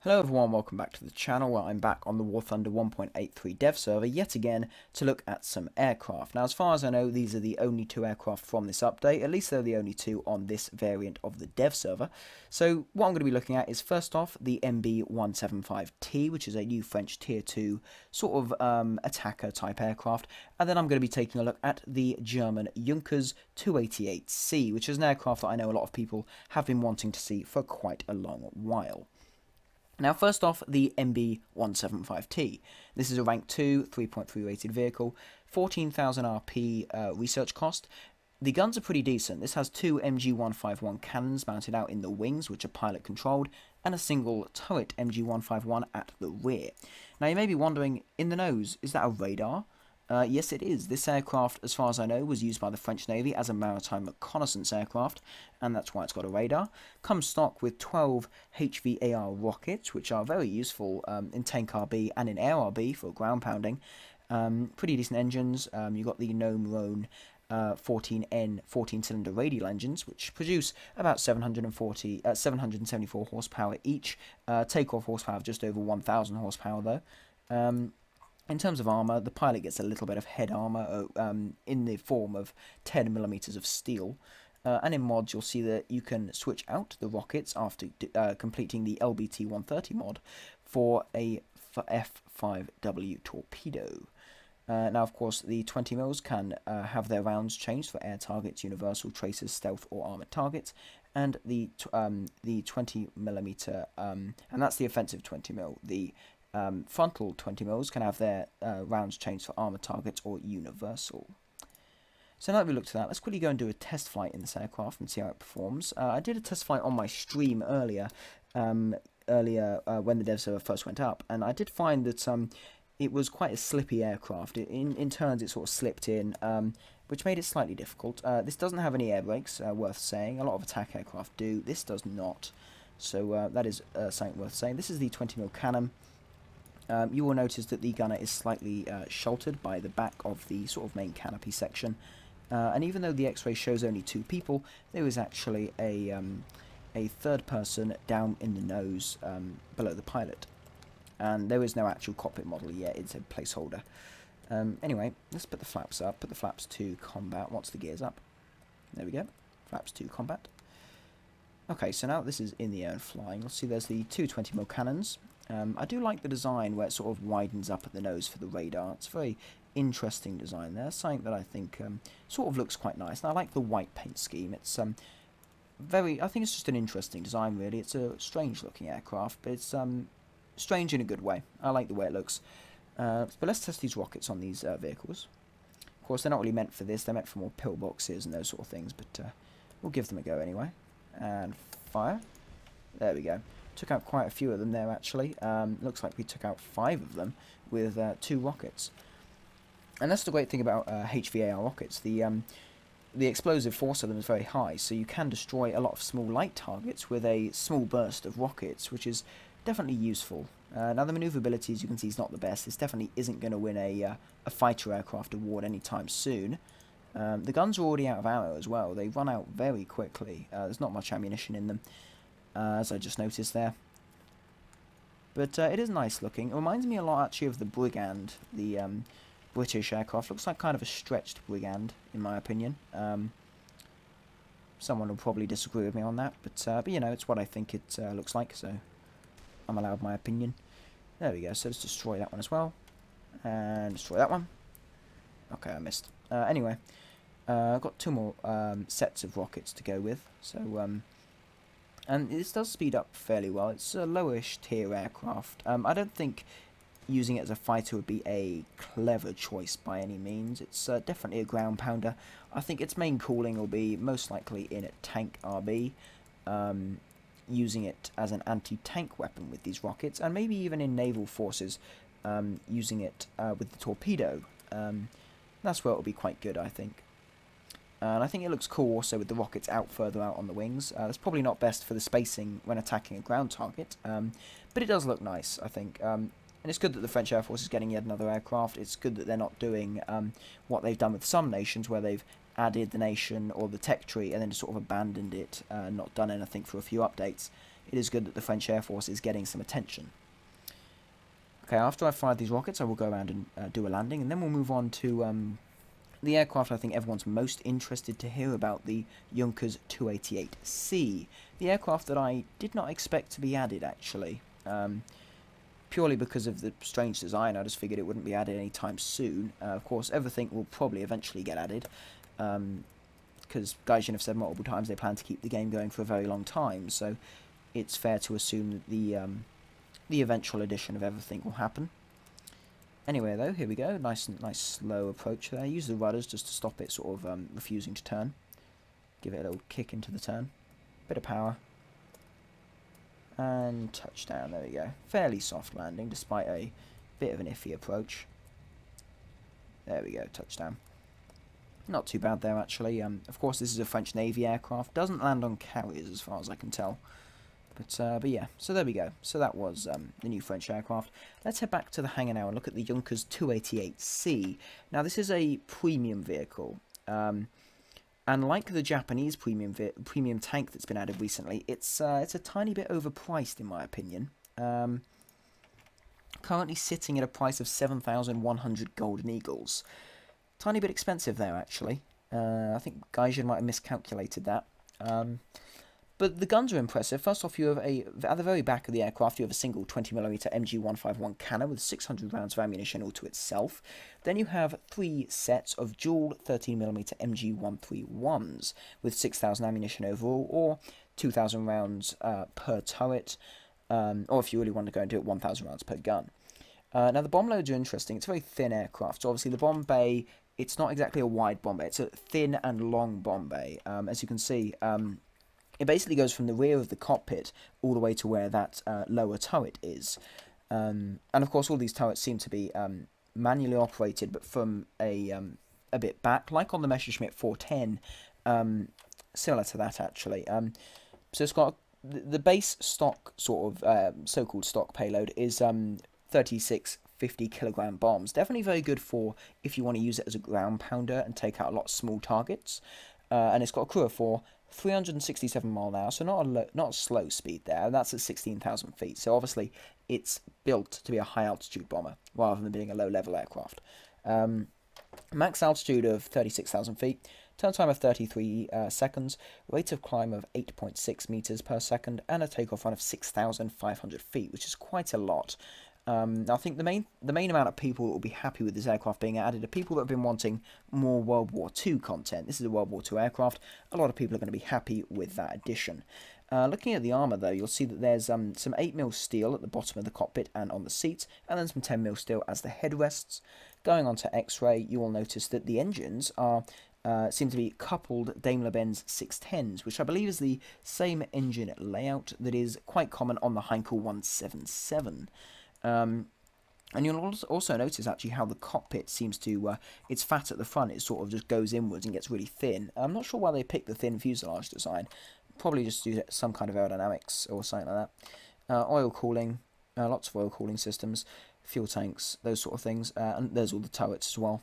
Hello everyone, welcome back to the channel where I'm back on the War Thunder 1.83 dev server yet again to look at some aircraft. Now as far as I know these are the only two aircraft from this update, at least they're the only two on this variant of the dev server. So what I'm going to be looking at is first off the MB-175T, which is a new French tier 2 sort of attacker type aircraft, and then I'm going to be taking a look at the German Junkers Ju-288C, which is an aircraft that I know a lot of people have been wanting to see for quite a long while. Now, first off, the MB-175T. This is a rank 2, 3.3 rated vehicle, 14,000 RP research cost. The guns are pretty decent. This has two MG-151 cannons mounted out in the wings, which are pilot controlled, and a single turret MG-151 at the rear. Now, you may be wondering, in the nose, is that a radar? Yes, it is. This aircraft, as far as I know, was used by the French Navy as a maritime reconnaissance aircraft, and that's why it's got a radar. Comes stock with 12 HVAR rockets, which are very useful in tank RB and in air RB for ground pounding. Pretty decent engines. You've got the Gnome 14N 14-cylinder radial engines, which produce about 774 horsepower each. Takeoff horsepower of just over 1,000 horsepower, though. In terms of armour, the pilot gets a little bit of head armour in the form of 10mm of steel. And in mods, you'll see that you can switch out the rockets after completing the LBT-130 mod for a F5W torpedo. Now, of course, the 20mm can have their rounds changed for air targets, universal, tracers, stealth, or armoured targets. And the 20mm, and that's the offensive 20mm. The frontal 20mm can have their rounds changed for armoured targets or universal. So now that we've looked at that, let's quickly go and do a test flight in this aircraft and see how it performs. I did a test flight on my stream earlier when the dev server first went up, and I did find that it was quite a slippy aircraft. In turns it sort of slipped in, which made it slightly difficult. This doesn't have any air brakes, worth saying. A lot of attack aircraft do. This does not. So that is something worth saying. This is the 20mm cannon. You will notice that the gunner is slightly sheltered by the back of the sort of main canopy section. And even though the X-ray shows only two people, there is actually a third person down in the nose below the pilot. And there is no actual cockpit model yet, it's a placeholder. Anyway, let's put the flaps up, put the flaps to combat once the gear's up. There we go, flaps to combat. Okay, so now this is in the air and flying, you'll see there's the two 20mm cannons. I do like the design where it sort of widens up at the nose for the radar. It's a very interesting design there, something that I think sort of looks quite nice. And I like the white paint scheme. It's I think it's just an interesting design, really. It's a strange looking aircraft, but it's strange in a good way. I like the way it looks. But let's test these rockets on these vehicles. Of course, they're not really meant for this. They're meant for more pillboxes and those sort of things, but we'll give them a go anyway. And fire. There we go. Took out quite a few of them there, actually. Looks like we took out 5 of them with 2 rockets. And that's the great thing about HVAR rockets. The explosive force of them is very high, so you can destroy a lot of small light targets with a small burst of rockets, which is definitely useful. Now, the manoeuvrability, as you can see, is not the best. This definitely isn't going to win a fighter aircraft award anytime soon. The guns are already out of ammo as well. They run out very quickly. There's not much ammunition in them. As I just noticed there. But it is nice looking. It reminds me a lot actually of the Brigand, the British aircraft. Looks like kind of a stretched Brigand, in my opinion. Someone will probably disagree with me on that, but you know, it's what I think it looks like, so I'm allowed my opinion. There we go, so let's destroy that one as well. And destroy that one. Okay, I missed. Anyway, I've got 2 more sets of rockets to go with, so and this does speed up fairly well. It's a lowish tier aircraft. I don't think using it as a fighter would be a clever choice by any means. It's definitely a ground pounder. I think its main calling will be most likely in a tank RB, using it as an anti-tank weapon with these rockets, and maybe even in naval forces, using it with the torpedo. That's where it will be quite good, I think. And I think it looks cool also with the rockets out further out on the wings. That's probably not best for the spacing when attacking a ground target, but it does look nice, I think. And it's good that the French Air Force is getting yet another aircraft. It's good that they're not doing what they've done with some nations, where they've added the nation or the tech tree and then just sort of abandoned it, not done anything for a few updates. it is good that the French Air Force is getting some attention. Okay, after I've fired these rockets, I will go around and do a landing, and then we'll move on to the aircraft I think everyone's most interested to hear about, the Ju-288C. The aircraft that I did not expect to be added, actually. Purely because of the strange design, I just figured it wouldn't be added anytime soon. Of course, everything will probably eventually get added, because Gaijin have said multiple times they plan to keep the game going for a very long time, so it's fair to assume that the eventual addition of everything will happen. Anyway, though, here we go. Nice slow approach there. Use the rudders just to stop it sort of refusing to turn. Give it a little kick into the turn. Bit of power. And touchdown. There we go. Fairly soft landing, despite a bit of an iffy approach. There we go. Touchdown. Not too bad there, actually. Of course, this is a French Navy aircraft. Doesn't land on carriers, as far as I can tell. But yeah, so there we go. So that was the new French aircraft. Let's head back to the hangar now and look at the Junkers 288C. Now, this is a premium vehicle. And like the Japanese premium tank that's been added recently, it's a tiny bit overpriced, in my opinion. Currently sitting at a price of 7,100 Golden Eagles. Tiny bit expensive there, actually. I think Gaijin might have miscalculated that. But the guns are impressive. First off, you have at the very back of the aircraft, you have a single 20mm MG-151 cannon with 600 rounds of ammunition all to itself. Then you have 3 sets of dual 13mm MG-131s with 6,000 ammunition overall, or 2,000 rounds per turret, or if you really want to go and do it, 1,000 rounds per gun. Now, the bomb loads are interesting. It's a very thin aircraft, so obviously the bomb bay, it's not exactly a wide bomb bay. It's a thin and long bomb bay. As you can see, it basically goes from the rear of the cockpit all the way to where that lower turret is. And of course, all these turrets seem to be manually operated, but from a bit back, like on the Messerschmitt 410, similar to that, actually. So it's got the base stock, sort of so-called stock payload, is 36 50-kilogram bombs. Definitely very good for if you want to use it as a ground pounder and take out a lot of small targets. And it's got a crew of 4, 367 mile an hour, so not a slow speed there, and that's at 16,000 feet. So obviously, it's built to be a high-altitude bomber, rather than being a low-level aircraft. Max altitude of 36,000 feet, turn time of 33 seconds, rate of climb of 8.6 meters per second, and a takeoff run of 6,500 feet, which is quite a lot. I think the main amount of people that will be happy with this aircraft being added are people that have been wanting more World War II content. This is a World War II aircraft. A lot of people are going to be happy with that addition. Looking at the armour, though, you'll see that there's some 8mm steel at the bottom of the cockpit and on the seats, and then some 10mm steel as the headrests. Going on to X-ray, you will notice that the engines are seem to be coupled Daimler-Benz 610s, which I believe is the same engine layout that is quite common on the Heinkel 177. And you'll also notice actually how the cockpit seems to, it's fat at the front, it sort of just goes inwards and gets really thin. I'm not sure why they picked the thin fuselage design, probably just due to some kind of aerodynamics or something like that. Oil cooling, lots of oil cooling systems, fuel tanks, those sort of things, and there's all the turrets as well.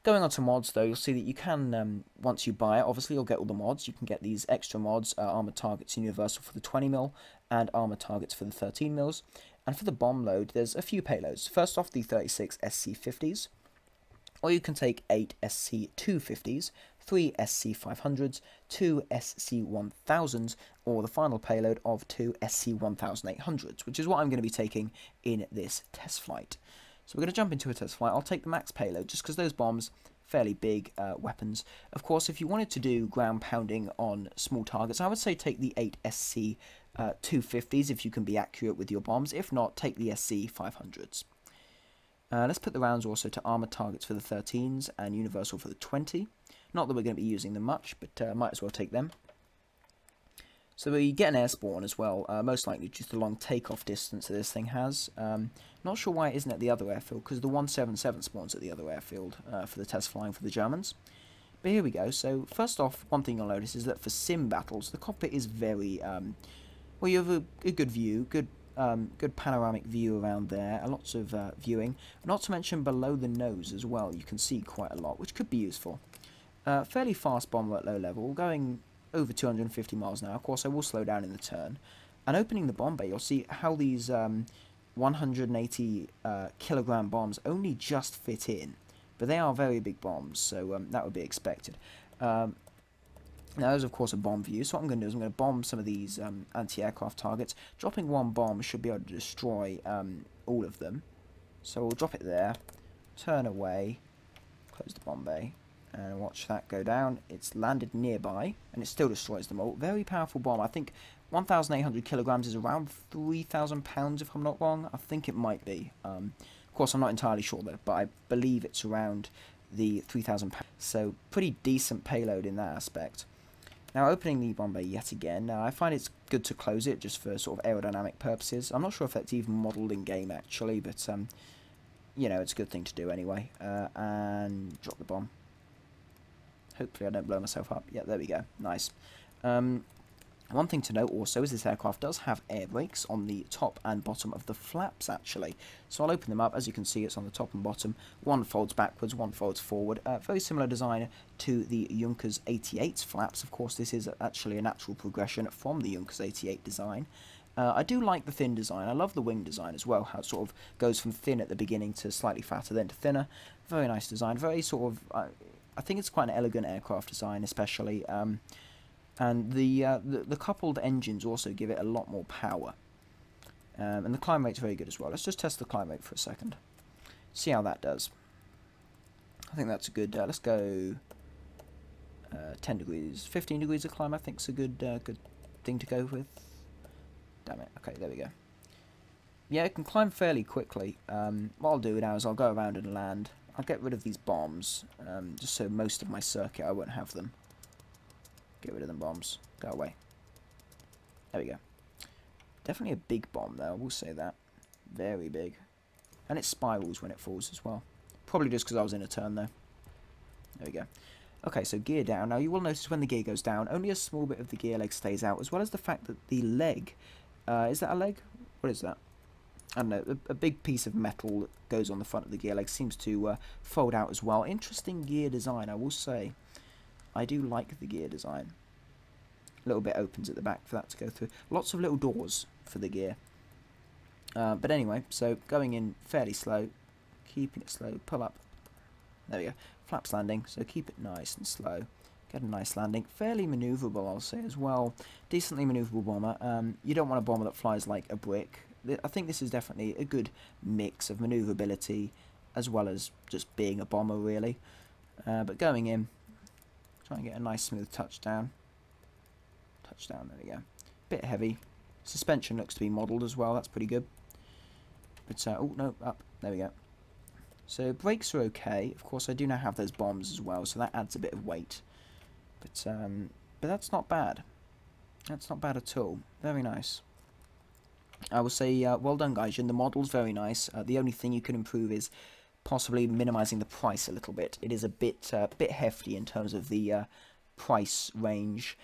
Going on to mods, though, you'll see that you can, once you buy it, obviously you'll get all the mods. You can get these extra mods, armoured targets universal for the 20mm, and armoured targets for the 13mm. And for the bomb load, there's a few payloads. First off, the 36 SC-50s, or you can take 8 SC-250s, 3 SC-500s, 2 SC-1000s, or the final payload of 2 SC-1800s, which is what I'm going to be taking in this test flight. So we're going to jump into a test flight. I'll take the max payload, just because those bombs, fairly big weapons. Of course, if you wanted to do ground pounding on small targets, I would say take the 8 SC-250s if you can be accurate with your bombs. If not, take the SC-500s. Let's put the rounds also to armoured targets for the 13s and universal for the 20. Not that we're going to be using them much, but might as well take them. So we get an air spawn as well, most likely just the long takeoff distance that this thing has. Not sure why it isn't at the other airfield, because the 177 spawns at the other airfield for the test flying for the Germans. But here we go. So first off, one thing you'll notice is that for sim battles, the cockpit is very, well, you have a good view, good panoramic view around there, lots of viewing. Not to mention below the nose as well, you can see quite a lot, which could be useful. Fairly fast bomber at low level, going over 250 miles an hour. Of course, I will slow down in the turn. And opening the bomb bay, you'll see how these 180 kilogram bombs only just fit in. But they are very big bombs, so that would be expected. Now, there's of course a bomb view, so what I'm going to do is I'm going to bomb some of these anti-aircraft targets. Dropping one bomb should be able to destroy all of them. So we'll drop it there, turn away, close the bomb bay, and watch that go down. It's landed nearby, and it still destroys them all. Very powerful bomb. I think 1,800 kilograms is around 3,000 pounds, if I'm not wrong. I think it might be. Of course, I'm not entirely sure, though, but I believe it's around the 3,000 pounds. So, pretty decent payload in that aspect. Now, opening the bomb bay yet again, I find it's good to close it just for sort of aerodynamic purposes. I'm not sure if that's even modelled in game, actually, but, you know, it's a good thing to do anyway. And drop the bomb. Hopefully I don't blow myself up. Yeah, there we go. Nice. One thing to note also is this aircraft does have air brakes on the top and bottom of the flaps, actually. So I'll open them up. As you can see, it's on the top and bottom. One folds backwards, one folds forward. Very similar design to the Junkers 88's flaps. Of course, this is actually a natural progression from the Junkers 88 design. I do like the thin design. I love the wing design as well, how it sort of goes from thin at the beginning to slightly fatter, then to thinner. Very nice design. Very sort of... I think it's quite an elegant aircraft design, especially... and the coupled engines also give it a lot more power. And the climb rate's very good as well. Let's just test the climb rate for a second. See how that does. I think that's a good... let's go 10 degrees. 15 degrees of climb I think is a good thing to go with. Damn it. Okay, there we go. Yeah, it can climb fairly quickly. What I'll do now is I'll go around and land. I'll get rid of these bombs, just so most of my circuit I won't have them. Get rid of them bombs. Go away. There we go. Definitely a big bomb though, I will say that. Very big. And it spirals when it falls as well. Probably just because I was in a turn though. There we go. Okay, so gear down. Now you will notice when the gear goes down, only a small bit of the gear leg stays out, as well as the fact that the leg... is that a leg? What is that? I don't know, a big piece of metal that goes on the front of the gear leg seems to fold out as well. Interesting gear design, I will say. I do like the gear design. A little bit opens at the back for that to go through. Lots of little doors for the gear. But anyway, so going in fairly slow. Keeping it slow. Pull up. There we go. Flaps landing, so keep it nice and slow. Get a nice landing. Fairly manoeuvrable, I'll say as well. Decently manoeuvrable bomber. You don't want a bomber that flies like a brick. I think this is definitely a good mix of manoeuvrability as well as just being a bomber, really. But going in, try and get a nice smooth touchdown. Touchdown, there we go. Bit heavy. Suspension looks to be modelled as well, that's pretty good. But, oh, no, up. There we go. So, brakes are okay. Of course, I do now have those bombs as well, so that adds a bit of weight. But that's not bad. That's not bad at all. Very nice. I will say, well done, guys. The model's very nice. The only thing you can improve is possibly minimising the price a little bit. It is a bit hefty in terms of the price range.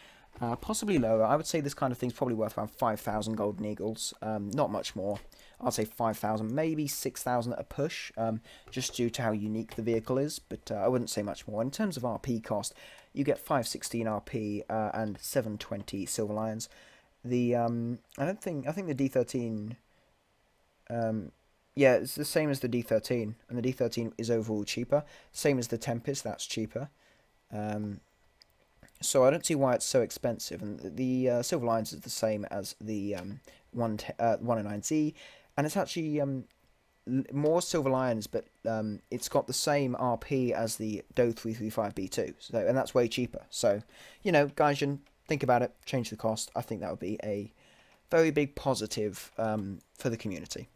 Possibly lower. I would say this kind of thing's probably worth around 5,000 golden eagles. Not much more. I'll say 5,000, maybe 6,000 at a push, just due to how unique the vehicle is, but I wouldn't say much more. In terms of RP cost, you get 516 RP and 720 Silver Lions. The I think the D13, yeah, it's the same as the D13, and the D13 is overall cheaper. Same as the Tempest, that's cheaper. So I don't see why it's so expensive. And the Silver Lions is the same as the 109Z, and it's actually more Silver Lions, but it's got the same RP as the DO 335B2, so, and that's way cheaper. So, you know, guys, think about it, change the cost. I think that would be a very big positive for the community.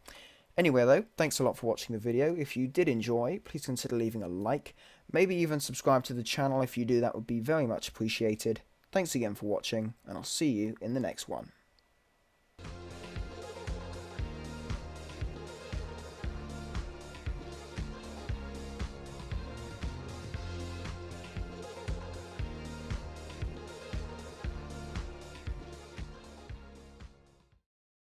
Anyway, though, thanks a lot for watching the video. If you did enjoy, please consider leaving a like. Maybe even subscribe to the channel. If you do, that would be very much appreciated. Thanks again for watching, and I'll see you in the next one.